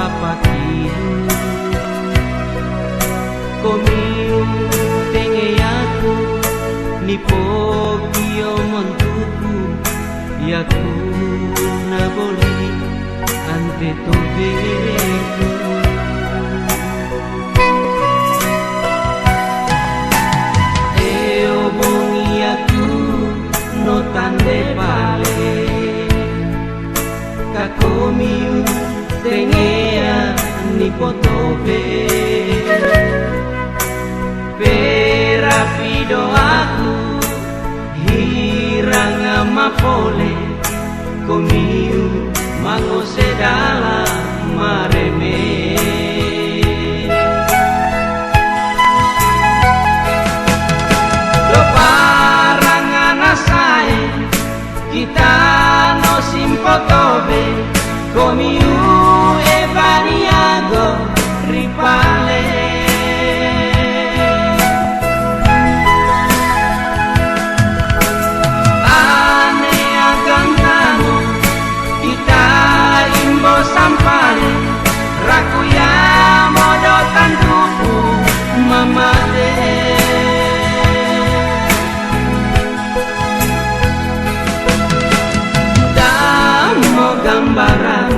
papakiu komiu tengeyaku ni pokio montuku yaku na boli ante tobeku eo bongi aku no tande pale kakomiu tengea ni potobe rapido aku hirang amapole komiu mangose dalam mareme do parangan asai kita no simpotobe komiu evaniago ripale sampale rakuya modotan tuku mamade damo gambaran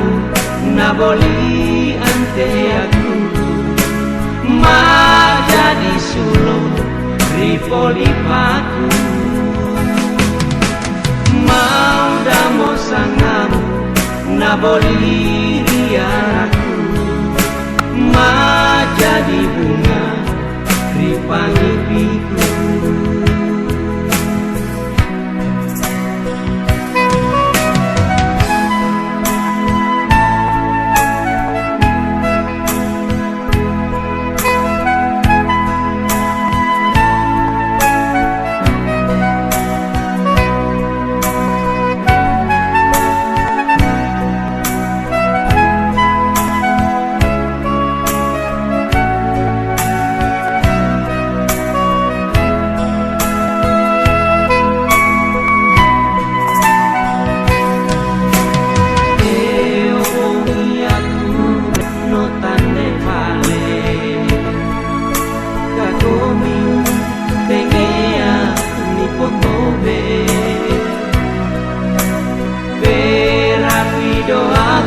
naboli ante aku ma jadi sulo ripolipaku mau damo sangamu naboli riaraku ma jadi bunga ripangipiku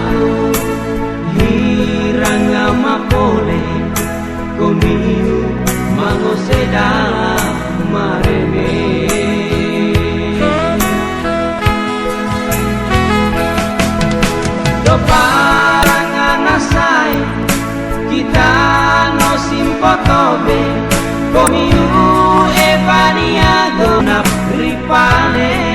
aku hirang amapole komiu mangose dalam mareme do parangan asai kita no simpotobe komiu evaniago nap ripale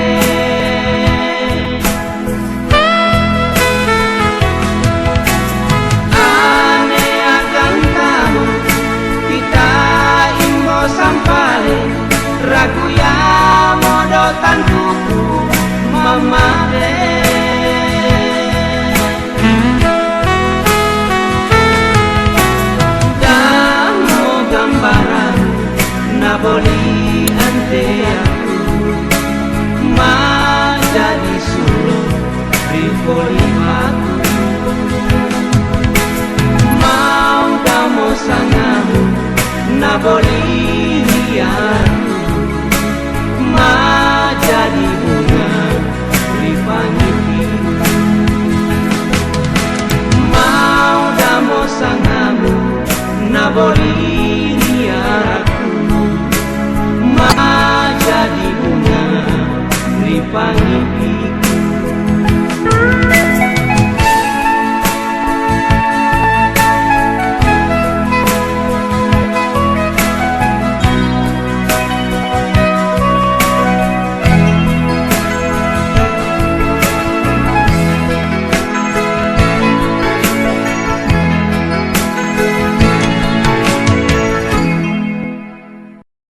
rakuya modotan tuku mamade damo gambaran naboli ante aku ma jadi sulo ripolimaku mau damo sangamu naboli riaraku ma jadi bunga ripangipiku mau damo sangamu naboli riaraku ma jadi bunga ripangipiku